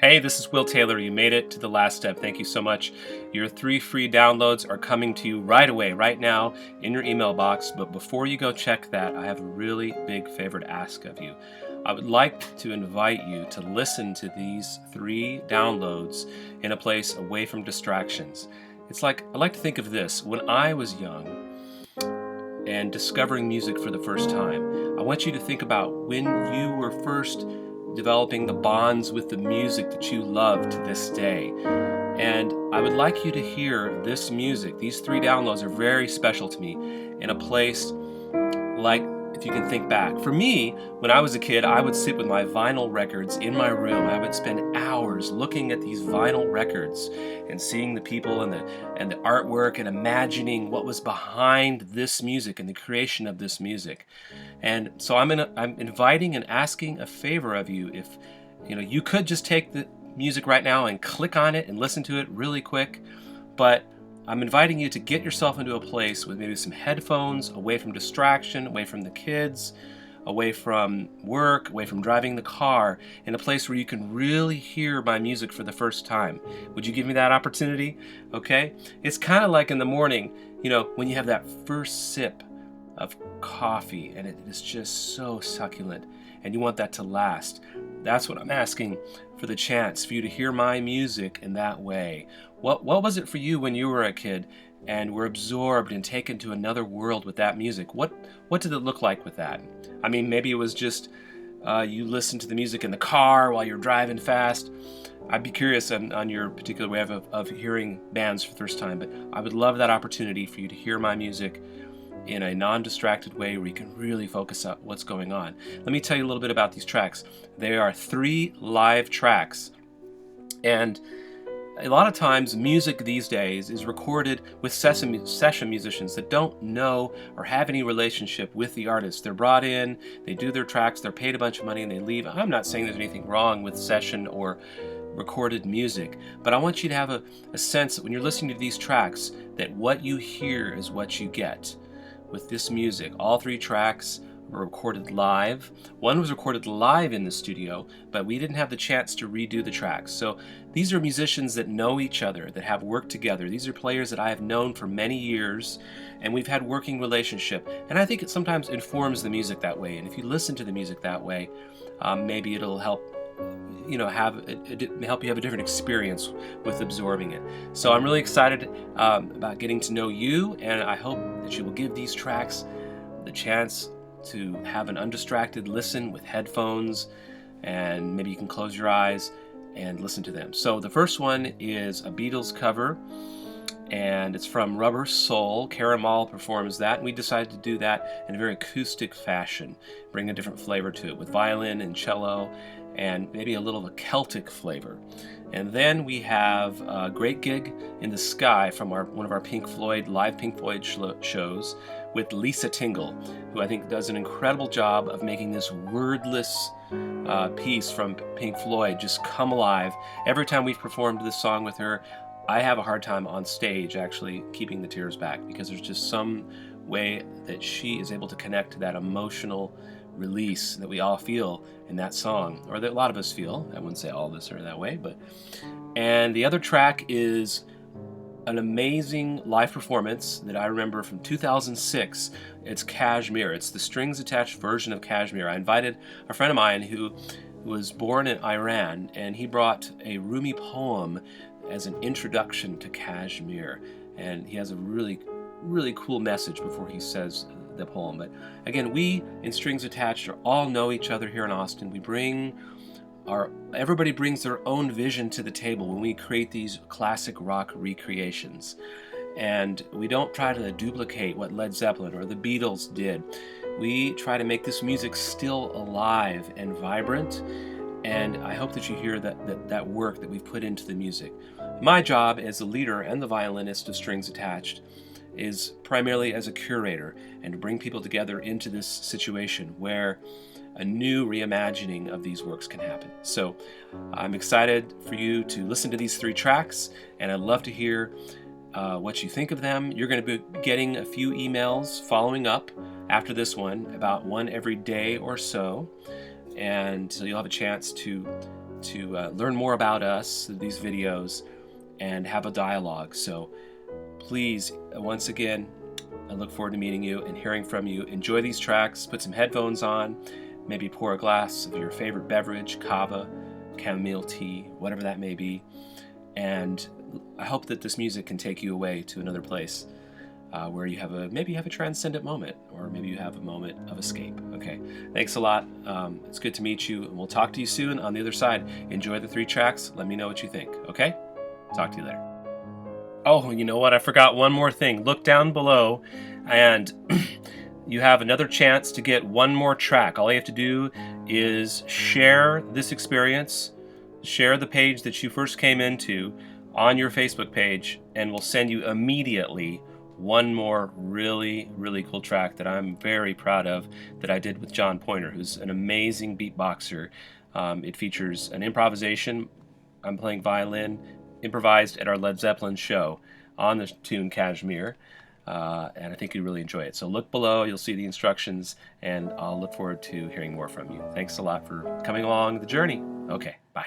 Hey, this is Will Taylor. You made it to the last step. Thank you so much. Your 3 free downloads are coming to you right away, right now, in your email box. But before you go check that, I have a really big favor to ask of you. I would like to invite you to listen to these 3 downloads in a place away from distractions. It's like, I like to think of this. When I was young and discovering music for the first time, I want you to think about when you were first developing the bonds with the music that you love to this day. And I would like you to hear this music. These 3 downloads are very special to me in a place like, if you can think back. For me, when I was a kid, I would sit with my vinyl records in my room. I would spend hours looking at these vinyl records and seeing the people and the artwork and imagining what was behind this music and the creation of this music. And so I'm inviting and asking a favor of you. If you could just take the music right now and click on it and listen to it really quick, but I'm inviting you to get yourself into a place with maybe some headphones, away from distraction, away from the kids, away from work, away from driving the car, in a place where you can really hear my music for the first time. Would you give me that opportunity? Okay? It's kind of like in the morning, when you have that first sip of coffee and it is just so succulent and you want that to last. That's what I'm asking for, the chance for you to hear my music in that way. What was it for you when you were a kid and were absorbed and taken to another world with that music? What did it look like with that? I mean, maybe it was just you listened to the music in the car while you're driving fast. I'd be curious on your particular way of hearing bands for the first time, but I would love that opportunity for you to hear my music in a non-distracted way where you can really focus on what's going on. Let me tell you a little bit about these tracks. They are 3 live tracks, and a lot of times music these days is recorded with session musicians that don't know or have any relationship with the artist. They're brought in, they do their tracks, they're paid a bunch of money, and they leave. I'm not saying there's anything wrong with session or recorded music, but I want you to have a sense that when you're listening to these tracks, that what you hear is what you get. With this music, all 3 tracks were recorded live. One was recorded live in the studio, but we didn't have the chance to redo the tracks. So these are musicians that know each other, that have worked together. These are players that I have known for many years, and we've had working relationship. And I think it sometimes informs the music that way. And if you listen to the music that way, maybe it'll help help you have a different experience with absorbing it. So I'm really excited about getting to know you, and I hope that you will give these tracks the chance to have an undistracted listen with headphones, and maybe you can close your eyes and listen to them. So the first one is a Beatles cover, and it's from Rubber Soul. Kara Mall performs that, and we decided to do that in a very acoustic fashion, bring a different flavor to it with violin and cello and maybe a little of a Celtic flavor. And then we have a Great Gig in the Sky from one of our live Pink Floyd shows with Lisa Tingle, who I think does an incredible job of making this wordless piece from Pink Floyd just come alive. Every time we've performed this song with her, I have a hard time on stage actually keeping the tears back, because there's just some way that she is able to connect to that emotional release that we all feel in that song, or that a lot of us feel. I wouldn't say all of us are that way, and the other track is an amazing live performance that I remember from 2006. It's Kashmir. It's the strings attached version of Kashmir. I invited a friend of mine who was born in Iran, and he brought a Rumi poem as an introduction to Kashmir, and he has a really, really cool message before he says the poem. But again, we in Strings Attached all know each other here in Austin. Everybody brings their own vision to the table when we create these classic rock recreations, and we don't try to duplicate what Led Zeppelin or the Beatles did. We try to make this music still alive and vibrant, and I hope that you hear that work that we've put into the music. My job as the leader and the violinist of Strings Attached is primarily as a curator, and to bring people together into this situation where a new reimagining of these works can happen. So I'm excited for you to listen to these 3 tracks, and I'd love to hear what you think of them. You're going to be getting a few emails following up after this one, about one every day or so, and so you'll have a chance to learn more about us, these videos, and have a dialogue. So please, once again, I look forward to meeting you and hearing from you. Enjoy these tracks, put some headphones on, maybe pour a glass of your favorite beverage, kava, chamomile tea, whatever that may be. And I hope that this music can take you away to another place where you have maybe you have a transcendent moment, or maybe you have a moment of escape. Okay, thanks a lot. It's good to meet you, and we'll talk to you soon on the other side. Enjoy the 3 tracks. Let me know what you think. Okay, talk to you later. Oh, you know what? I forgot one more thing. Look down below, and you have another chance to get one more track. All you have to do is share this experience, share the page that you first came into on your Facebook page, and we'll send you immediately one more really, really cool track that I'm very proud of that I did with John Pointer, who's an amazing beatboxer. It features an improvisation. I'm playing violin, improvised at our Led Zeppelin show on the tune Kashmir, and I think you'll really enjoy it. So look below, you'll see the instructions, and I'll look forward to hearing more from you. Thanks a lot for coming along the journey. Okay, bye.